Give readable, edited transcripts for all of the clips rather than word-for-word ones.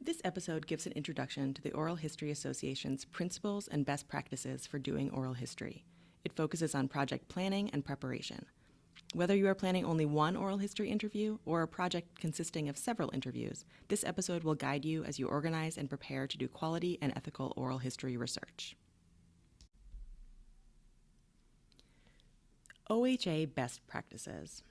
This episode gives an introduction to the Oral History Association's principles and best practices for doing oral history. It focuses on project planning and preparation. Whether you are planning only one oral history interview or a project consisting of several interviews, this episode will guide you as you organize and prepare to do quality and ethical oral history research. OHA Best Practices.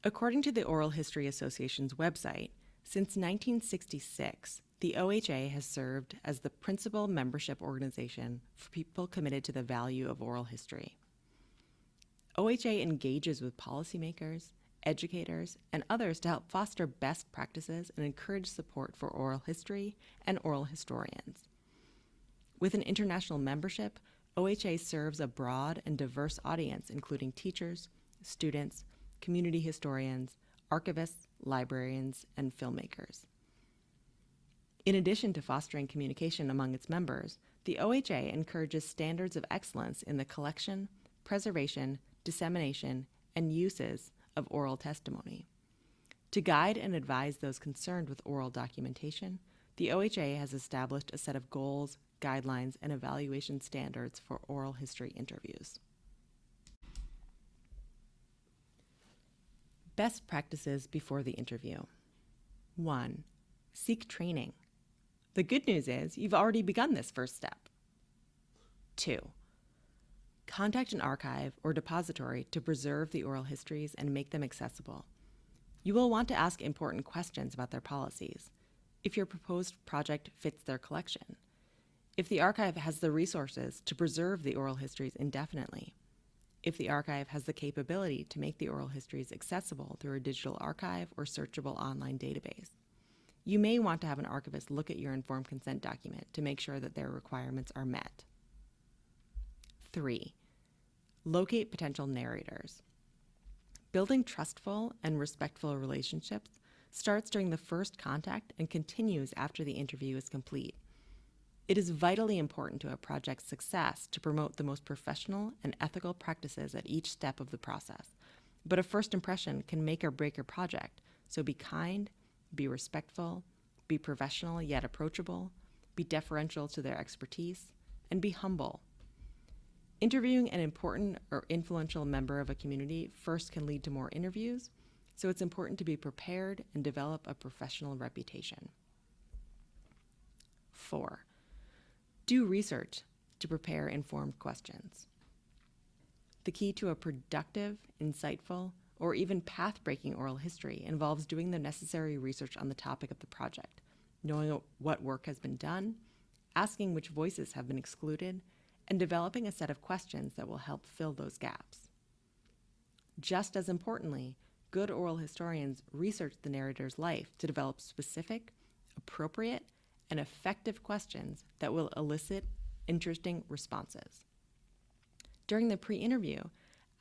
According to the Oral History Association's website, since 1966, the OHA has served as the principal membership organization for people committed to the value of oral history. OHA engages with policymakers, educators, and others to help foster best practices and encourage support for oral history and oral historians. With an international membership, OHA serves a broad and diverse audience, including teachers, students, community historians, archivists, librarians, and filmmakers. In addition to fostering communication among its members, the OHA encourages standards of excellence in the collection, preservation, dissemination, and uses of oral testimony. To guide and advise those concerned with oral documentation, the OHA has established a set of goals, guidelines, and evaluation standards for oral history interviews. Best practices before the interview. 1. Seek training. The good news is you've already begun this first step. 2. Contact an archive or depository to preserve the oral histories and make them accessible. You will want to ask important questions about their policies, if your proposed project fits their collection, if the archive has the resources to preserve the oral histories indefinitely, if the archive has the capability to make the oral histories accessible through a digital archive or searchable online database. You may want to have an archivist look at your informed consent document to make sure that their requirements are met. 3. Locate potential narrators. Building trustful and respectful relationships starts during the first contact and continues after the interview is complete. It is vitally important to a project's success to promote the most professional and ethical practices at each step of the process, but a first impression can make or break your project, so be kind, be respectful, be professional yet approachable, be deferential to their expertise, and be humble. Interviewing an important or influential member of a community first can lead to more interviews, so it's important to be prepared and develop a professional reputation. 4. Do research to prepare informed questions. The key to a productive, insightful, or even path-breaking oral history involves doing the necessary research on the topic of the project, knowing what work has been done, asking which voices have been excluded, and developing a set of questions that will help fill those gaps. Just as importantly, good oral historians research the narrator's life to develop specific, appropriate, and effective questions that will elicit interesting responses. During the pre-interview,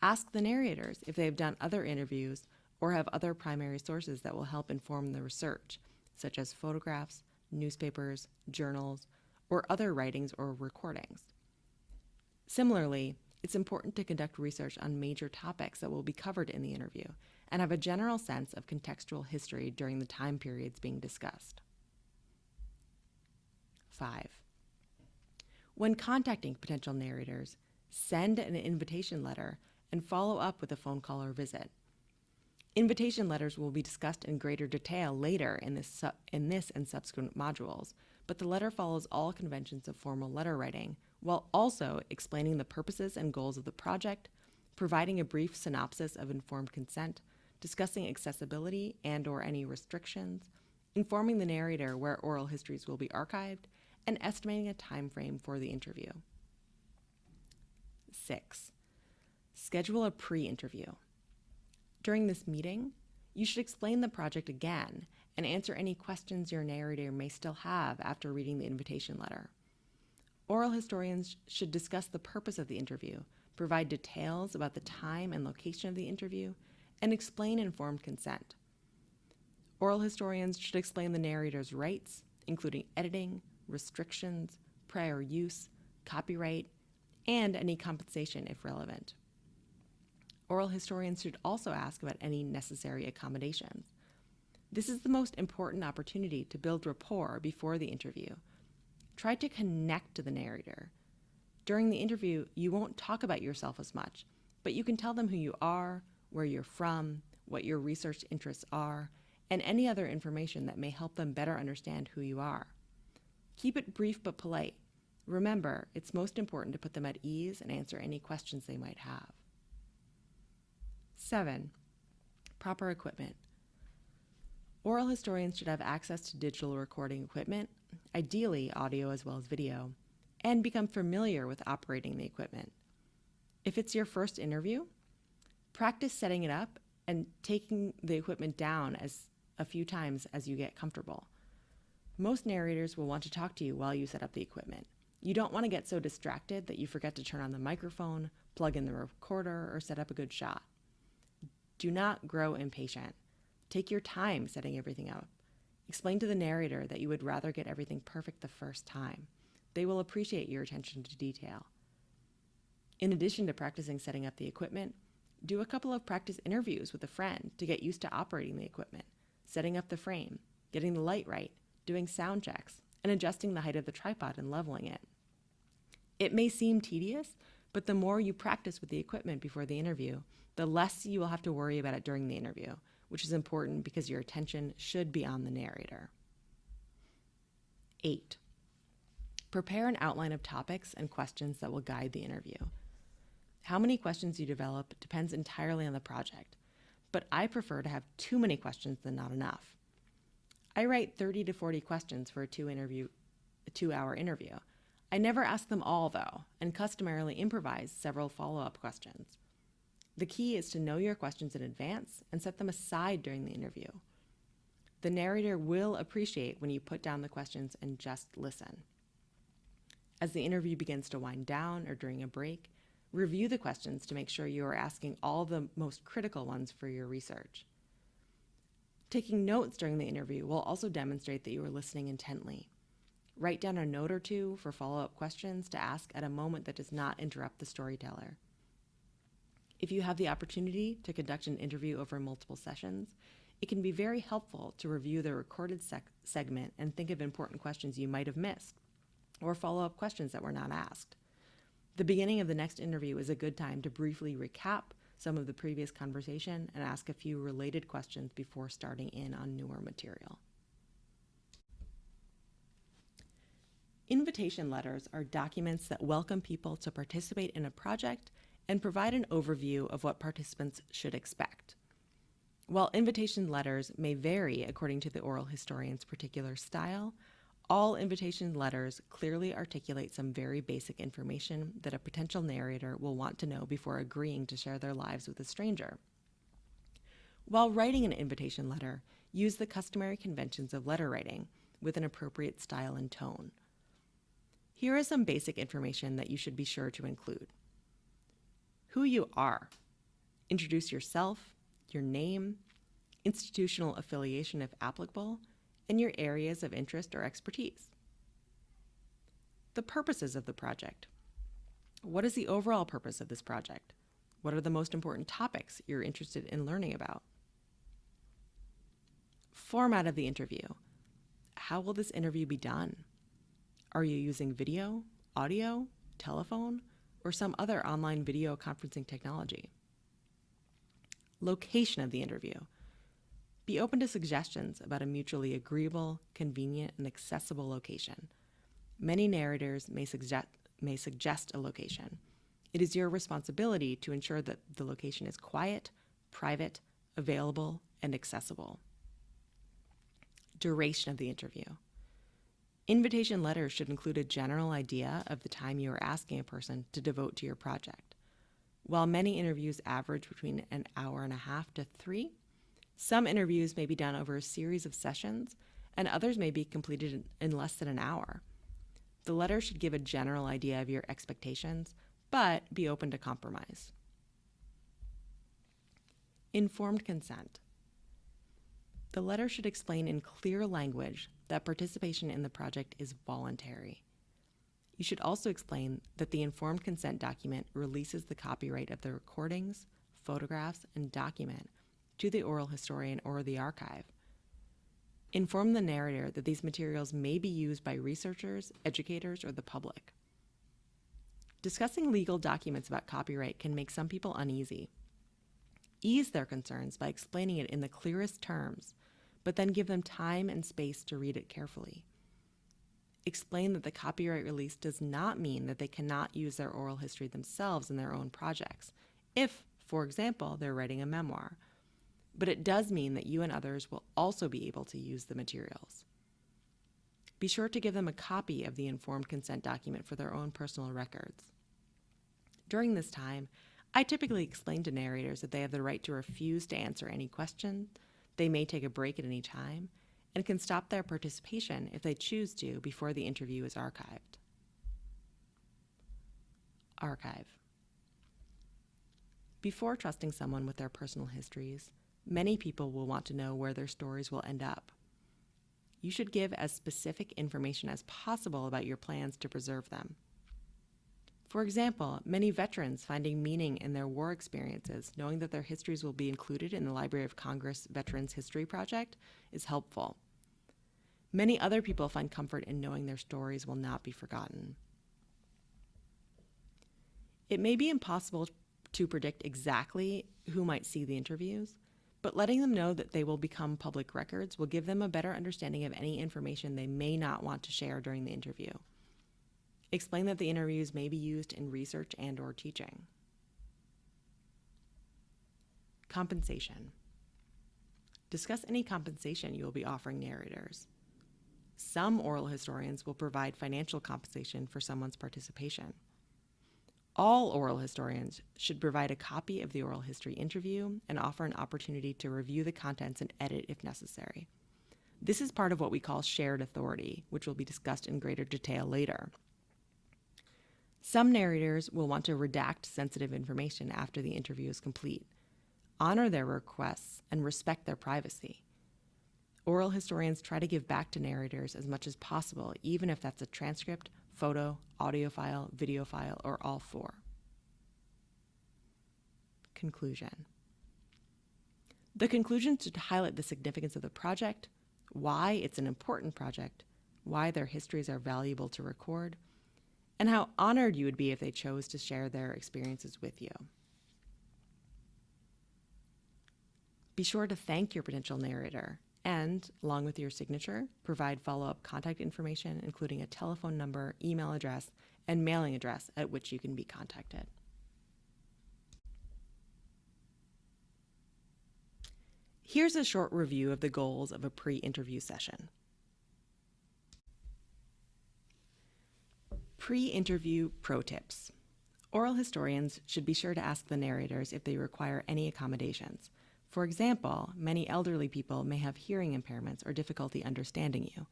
ask the narrators if they have done other interviews or have other primary sources that will help inform the research, such as photographs, newspapers, journals, or other writings or recordings. Similarly, it's important to conduct research on major topics that will be covered in the interview and have a general sense of contextual history during the time periods being discussed. 5. When contacting potential narrators, send an invitation letter and follow up with a phone call or visit. Invitation letters will be discussed in greater detail later in this and subsequent modules, but the letter follows all conventions of formal letter writing while also explaining the purposes and goals of the project, providing a brief synopsis of informed consent, discussing accessibility and/or any restrictions, informing the narrator where oral histories will be archived, and estimating a time frame for the interview. 6. Schedule a pre-interview. During this meeting, you should explain the project again and answer any questions your narrator may still have after reading the invitation letter. Oral historians should discuss the purpose of the interview, provide details about the time and location of the interview, and explain informed consent. Oral historians should explain the narrator's rights, including editing, restrictions, prior use, copyright, and any compensation if relevant. Oral historians should also ask about any necessary accommodations. This is the most important opportunity to build rapport before the interview. Try to connect to the narrator. During the interview, you won't talk about yourself as much, but you can tell them who you are, where you're from, what your research interests are, and any other information that may help them better understand who you are. Keep it brief but polite. Remember, it's most important to put them at ease and answer any questions they might have. 7. Proper equipment. Oral historians should have access to digital recording equipment, ideally audio as well as video, and become familiar with operating the equipment. If it's your first interview, practice setting it up and taking the equipment down a few times as you get comfortable. Most narrators will want to talk to you while you set up the equipment. You don't want to get so distracted that you forget to turn on the microphone, plug in the recorder, or set up a good shot. Do not grow impatient. Take your time setting everything up. Explain to the narrator that you would rather get everything perfect the first time. They will appreciate your attention to detail. In addition to practicing setting up the equipment, do a couple of practice interviews with a friend to get used to operating the equipment, setting up the frame, getting the light right, doing sound checks, and adjusting the height of the tripod and leveling it. It may seem tedious, but the more you practice with the equipment before the interview, the less you will have to worry about it during the interview, which is important because your attention should be on the narrator. 8. Prepare an outline of topics and questions that will guide the interview. How many questions you develop depends entirely on the project, but I prefer to have too many questions than not enough. I write 30 to 40 questions for a 2-hour interview. I never ask them all, though, and customarily improvise several follow-up questions. The key is to know your questions in advance and set them aside during the interview. The narrator will appreciate when you put down the questions and just listen. As the interview begins to wind down or during a break, review the questions to make sure you are asking all the most critical ones for your research. Taking notes during the interview will also demonstrate that you are listening intently. Write down a note or two for follow-up questions to ask at a moment that does not interrupt the storyteller. If you have the opportunity to conduct an interview over multiple sessions, it can be very helpful to review the recorded segment and think of important questions you might have missed, or follow-up questions that were not asked. The beginning of the next interview is a good time to briefly recap some of the previous conversation and ask a few related questions before starting in on newer material. Invitation letters are documents that welcome people to participate in a project and provide an overview of what participants should expect. While invitation letters may vary according to the oral historian's particular style, all invitation letters clearly articulate some very basic information that a potential narrator will want to know before agreeing to share their lives with a stranger. While writing an invitation letter, use the customary conventions of letter writing with an appropriate style and tone. Here is some basic information that you should be sure to include. Who you are. Introduce yourself, your name, institutional affiliation if applicable, and your areas of interest or expertise. The purposes of the project. What is the overall purpose of this project? What are the most important topics you're interested in learning about? Format of the interview. How will this interview be done? Are you using video, audio, telephone, or some other online video conferencing technology? Location of the interview. Be open to suggestions about a mutually agreeable, convenient, and accessible location. Many narrators may suggest a location. It is your responsibility to ensure that the location is quiet, private, available, and accessible. Duration of the interview. Invitation letters should include a general idea of the time you are asking a person to devote to your project. While many interviews average between an hour and a half to 3, some interviews may be done over a series of sessions, and others may be completed in less than an hour. The letter should give a general idea of your expectations, but be open to compromise. Informed consent. The letter should explain in clear language that participation in the project is voluntary. You should also explain that the informed consent document releases the copyright of the recordings, photographs, and document to the oral historian or the archive. Inform the narrator that these materials may be used by researchers, educators, or the public. Discussing legal documents about copyright can make some people uneasy. Ease their concerns by explaining it in the clearest terms, but then give them time and space to read it carefully. Explain that the copyright release does not mean that they cannot use their oral history themselves in their own projects, if, for example, they're writing a memoir. But it does mean that you and others will also be able to use the materials. Be sure to give them a copy of the informed consent document for their own personal records. During this time, I typically explain to narrators that they have the right to refuse to answer any question, they may take a break at any time, and can stop their participation if they choose to before the interview is archived. Archive. Before trusting someone with their personal histories, many people will want to know where their stories will end up. You should give as specific information as possible about your plans to preserve them. For example, many veterans finding meaning in their war experiences, knowing that their histories will be included in the Library of Congress Veterans History Project, is helpful. Many other people find comfort in knowing their stories will not be forgotten. It may be impossible to predict exactly who might see the interviews, but letting them know that they will become public records will give them a better understanding of any information they may not want to share during the interview. Explain that the interviews may be used in research and/or teaching. Compensation. Discuss any compensation you will be offering narrators. Some oral historians will provide financial compensation for someone's participation. All oral historians should provide a copy of the oral history interview and offer an opportunity to review the contents and edit if necessary. This is part of what we call shared authority, which will be discussed in greater detail later. Some narrators will want to redact sensitive information after the interview is complete. Honor their requests and respect their privacy. Oral historians try to give back to narrators as much as possible, even if that's a transcript, photo, audio file, video file, or all four. Conclusion. The conclusion should highlight the significance of the project, why it's an important project, why their histories are valuable to record, and how honored you would be if they chose to share their experiences with you. Be sure to thank your potential narrator and, along with your signature, provide follow-up contact information, including a telephone number, email address, and mailing address at which you can be contacted. Here's a short review of the goals of a pre-interview session. Pre-interview pro tips. Oral historians should be sure to ask the narrators if they require any accommodations. For example, many elderly people may have hearing impairments or difficulty understanding you.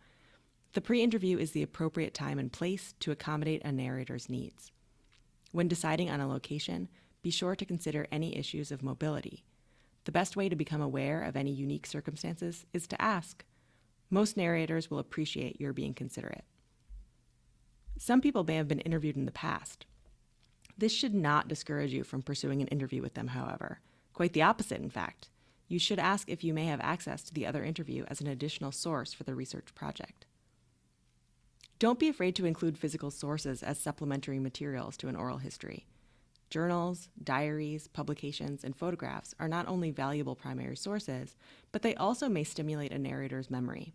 The pre-interview is the appropriate time and place to accommodate a narrator's needs. When deciding on a location, be sure to consider any issues of mobility. The best way to become aware of any unique circumstances is to ask. Most narrators will appreciate your being considerate. Some people may have been interviewed in the past. This should not discourage you from pursuing an interview with them, however. Quite the opposite, in fact. You should ask if you may have access to the other interview as an additional source for the research project. Don't be afraid to include physical sources as supplementary materials to an oral history. Journals, diaries, publications, and photographs are not only valuable primary sources, but they also may stimulate a narrator's memory.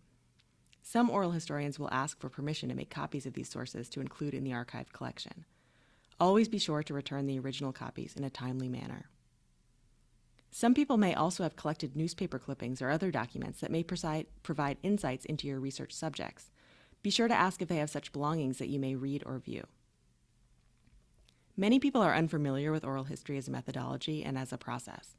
Some oral historians will ask for permission to make copies of these sources to include in the archived collection. Always be sure to return the original copies in a timely manner. Some people may also have collected newspaper clippings or other documents that may provide insights into your research subjects. Be sure to ask if they have such belongings that you may read or view. Many people are unfamiliar with oral history as a methodology and as a process.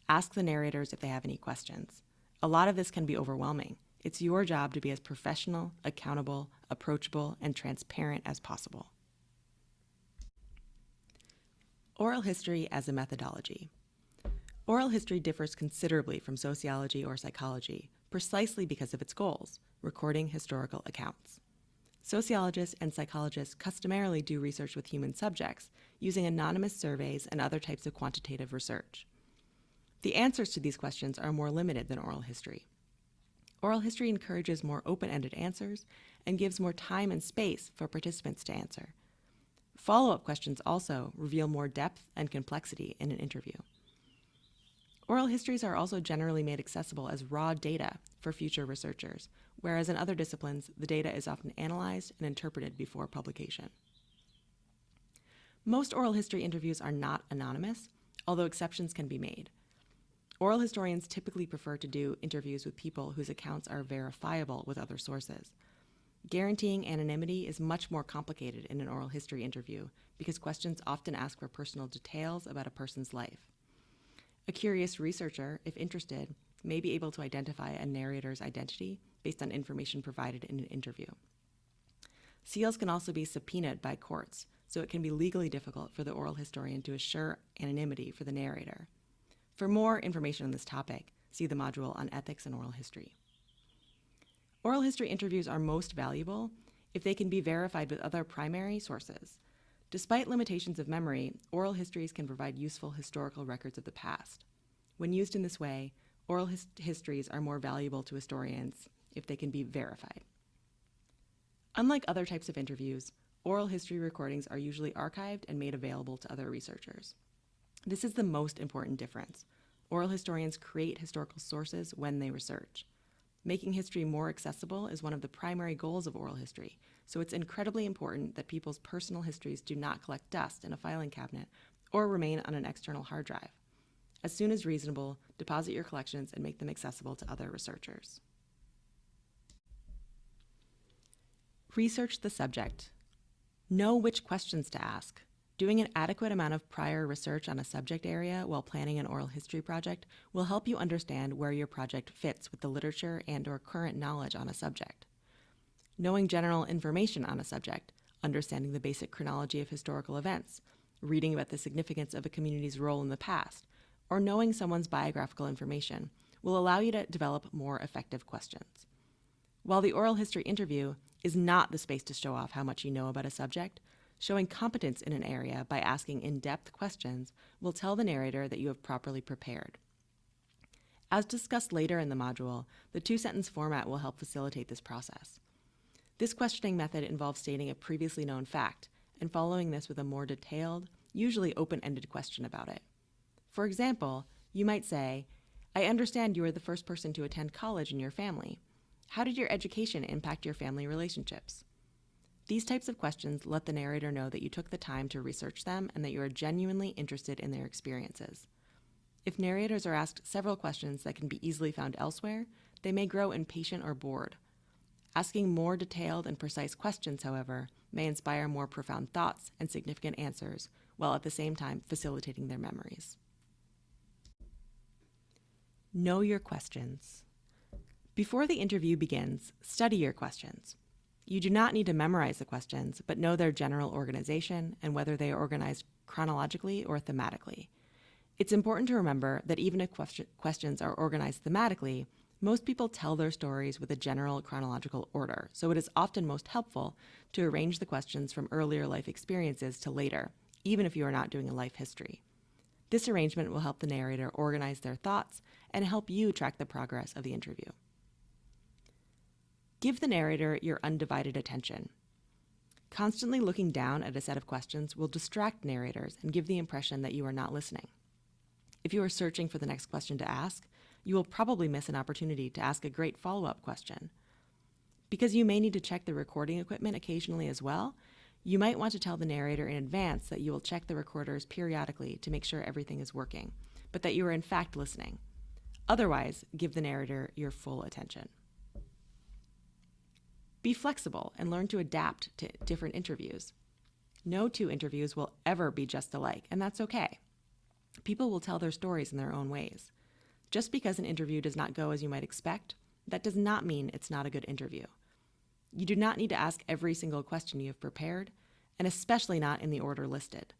Ask the narrators if they have any questions. A lot of this can be overwhelming. It's your job to be as professional, accountable, approachable, and transparent as possible. Oral history as a methodology. Oral history differs considerably from sociology or psychology, precisely because of its goals, recording historical accounts. Sociologists and psychologists customarily do research with human subjects, using anonymous surveys and other types of quantitative research. The answers to these questions are more limited than oral history. Oral history encourages more open-ended answers and gives more time and space for participants to answer. Follow-up questions also reveal more depth and complexity in an interview. Oral histories are also generally made accessible as raw data for future researchers, whereas in other disciplines, the data is often analyzed and interpreted before publication. Most oral history interviews are not anonymous, although exceptions can be made. Oral historians typically prefer to do interviews with people whose accounts are verifiable with other sources. Guaranteeing anonymity is much more complicated in an oral history interview because questions often ask for personal details about a person's life. A curious researcher, if interested, may be able to identify a narrator's identity based on information provided in an interview. Seals can also be subpoenaed by courts, so it can be legally difficult for the oral historian to assure anonymity for the narrator. For more information on this topic, see the module on ethics in oral history. Oral history interviews are most valuable if they can be verified with other primary sources. Despite limitations of memory, oral histories can provide useful historical records of the past. When used in this way, oral histories are more valuable to historians if they can be verified. Unlike other types of interviews, oral history recordings are usually archived and made available to other researchers. This is the most important difference. Oral historians create historical sources when they research. Making history more accessible is one of the primary goals of oral history, so it's incredibly important that people's personal histories do not collect dust in a filing cabinet or remain on an external hard drive. As soon as reasonable, deposit your collections and make them accessible to other researchers. Research the subject. Know which questions to ask. Doing an adequate amount of prior research on a subject area while planning an oral history project will help you understand where your project fits with the literature and/or current knowledge on a subject. Knowing general information on a subject, understanding the basic chronology of historical events, reading about the significance of a community's role in the past, or knowing someone's biographical information will allow you to develop more effective questions. While the oral history interview is not the space to show off how much you know about a subject, showing competence in an area by asking in-depth questions will tell the narrator that you have properly prepared. As discussed later in the module, the two-sentence format will help facilitate this process. This questioning method involves stating a previously known fact and following this with a more detailed, usually open-ended question about it. For example, you might say, "I understand you were the first person to attend college in your family. How did your education impact your family relationships?" These types of questions let the narrator know that you took the time to research them and that you are genuinely interested in their experiences. If narrators are asked several questions that can be easily found elsewhere, they may grow impatient or bored. Asking more detailed and precise questions, however, may inspire more profound thoughts and significant answers, while at the same time facilitating their memories. Know your questions. Before the interview begins, study your questions. You do not need to memorize the questions, but know their general organization and whether they are organized chronologically or thematically. It's important to remember that even if questions are organized thematically, most people tell their stories with a general chronological order, so it is often most helpful to arrange the questions from earlier life experiences to later, even if you are not doing a life history. This arrangement will help the narrator organize their thoughts and help you track the progress of the interview. Give the narrator your undivided attention. Constantly looking down at a set of questions will distract narrators and give the impression that you are not listening. If you are searching for the next question to ask, you will probably miss an opportunity to ask a great follow-up question. Because you may need to check the recording equipment occasionally as well, you might want to tell the narrator in advance that you will check the recorders periodically to make sure everything is working, but that you are in fact listening. Otherwise, give the narrator your full attention. Be flexible and learn to adapt to different interviews. No two interviews will ever be just alike, and that's okay. People will tell their stories in their own ways. Just because an interview does not go as you might expect, that does not mean it's not a good interview. You do not need to ask every single question you have prepared, and especially not in the order listed.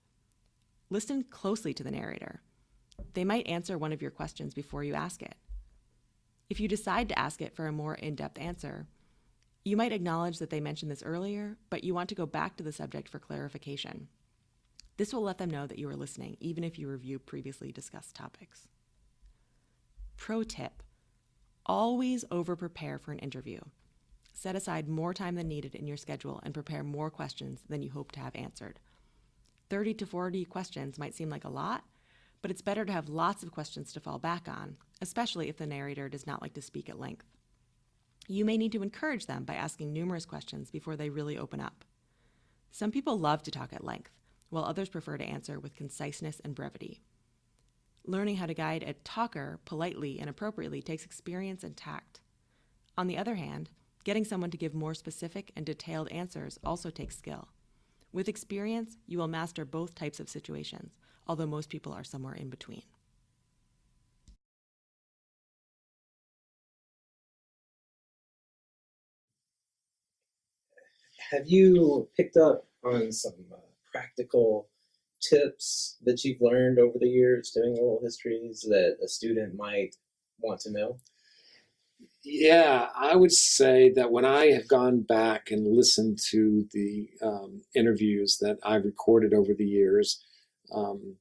Listen closely to the narrator. They might answer one of your questions before you ask it. If you decide to ask it for a more in-depth answer, you might acknowledge that they mentioned this earlier, but you want to go back to the subject for clarification. This will let them know that you are listening, even if you review previously discussed topics. Pro tip: Always over-prepare for an interview. Set aside more time than needed in your schedule and prepare more questions than you hope to have answered. 30 to 40 questions might seem like a lot, but it's better to have lots of questions to fall back on, especially if the narrator does not like to speak at length. You may need to encourage them by asking numerous questions before they really open up. Some people love to talk at length, while others prefer to answer with conciseness and brevity. Learning how to guide a talker politely and appropriately takes experience and tact. On the other hand, getting someone to give more specific and detailed answers also takes skill. With experience, you will master both types of situations, although most people are somewhere in between. Have you picked up on some practical tips that you've learned over the years doing oral histories that a student might want to know? Yeah, I would say that when I have gone back and listened to the interviews that I've recorded over the years, um,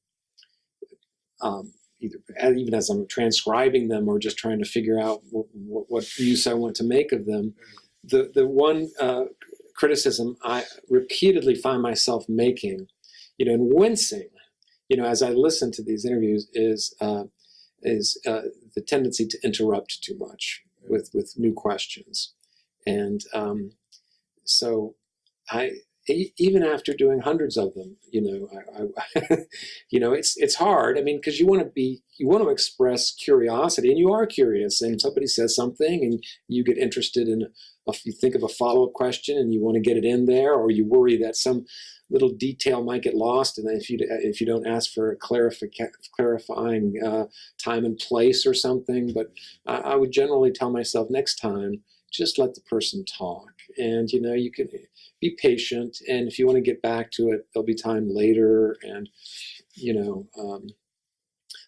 either even as I'm transcribing them or just trying to figure out what use I want to make of them, the one criticism I repeatedly find myself making, and wincing, as I listen to these interviews is the tendency to interrupt too much with new questions. And so even after doing hundreds of them, it's hard. I mean, because you want to express curiosity, and you are curious, and somebody says something, and you get interested in, you think of a follow-up question, and you want to get it in there, or you worry that some little detail might get lost, and if you don't ask for a clarifying time and place or something. But I would generally tell myself, next time, just let the person talk, and you can be patient, and if you want to get back to it, there'll be time later. And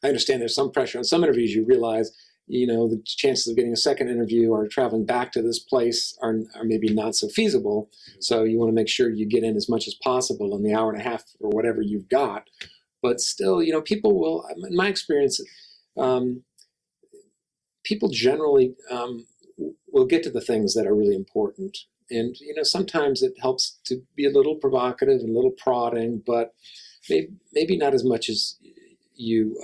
I understand there's some pressure on some interviews. You realize the chances of getting a second interview or traveling back to this place are maybe not so feasible. So you want to make sure you get in as much as possible in the hour and a half or whatever you've got. But still, people will, in my experience, people generally will get to the things that are really important. And sometimes it helps to be a little provocative and a little prodding, but maybe not as much as you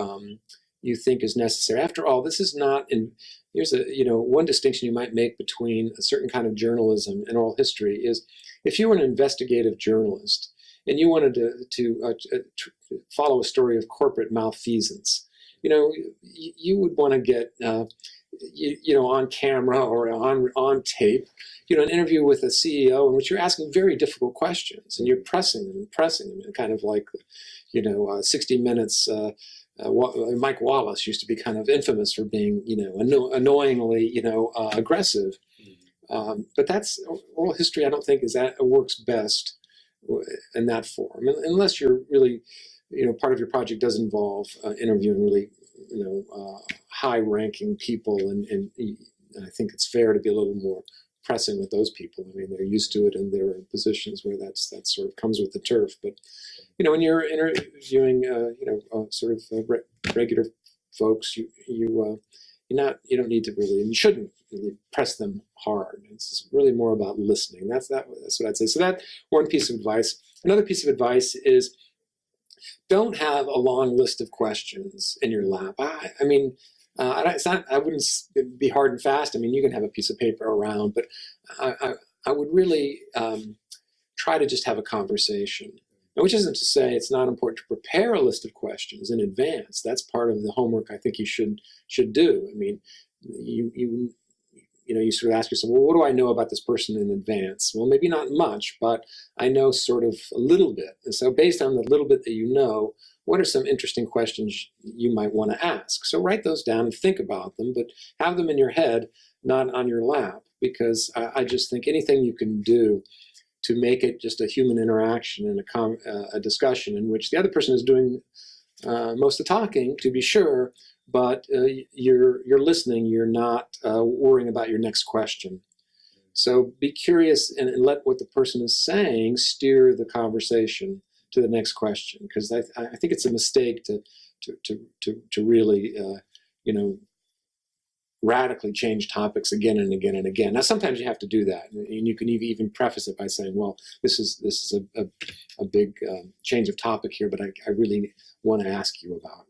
think is necessary. After all, this is not here's one distinction you might make between a certain kind of journalism and oral history is, if you were an investigative journalist and you wanted to follow a story of corporate malfeasance, you would want to get on camera or on tape, an interview with a CEO in which you're asking very difficult questions and you're pressing them and kind of like 60 Minutes. Mike Wallace used to be kind of infamous for being, annoyingly, aggressive. But that's oral history. I don't think works best in that form, unless you're really, part of your project does involve interviewing really, high-ranking people, and I think it's fair to be a little more pressing with those people. I mean, they're used to it, and they're in positions where that sort of comes with the turf. But when you're interviewing, sort of regular folks, you don't need to really, and you shouldn't really press them hard. It's really more about listening. That's what I'd say. So that one piece of advice. Another piece of advice is, don't have a long list of questions in your lap. I wouldn't be hard and fast. I mean, you can have a piece of paper around, but I would really try to just have a conversation. Now, which isn't to say it's not important to prepare a list of questions in advance. That's part of the homework I think you should do. I mean, you sort of ask yourself, well, what do I know about this person in advance? Well, maybe not much, but I know sort of a little bit. And so based on the little bit that you know, what are some interesting questions you might want to ask? So write those down and think about them, but have them in your head, not on your lap, because I just think anything you can do to make it just a human interaction and a discussion in which the other person is doing most of the talking, to be sure, but you're listening, you're not worrying about your next question. So be curious and let what the person is saying steer the conversation to the next question, because I think it's a mistake to really radically change topics again and again and again. Now, sometimes you have to do that, and you can even preface it by saying, "Well, this is a big change of topic here, but I really want to ask you about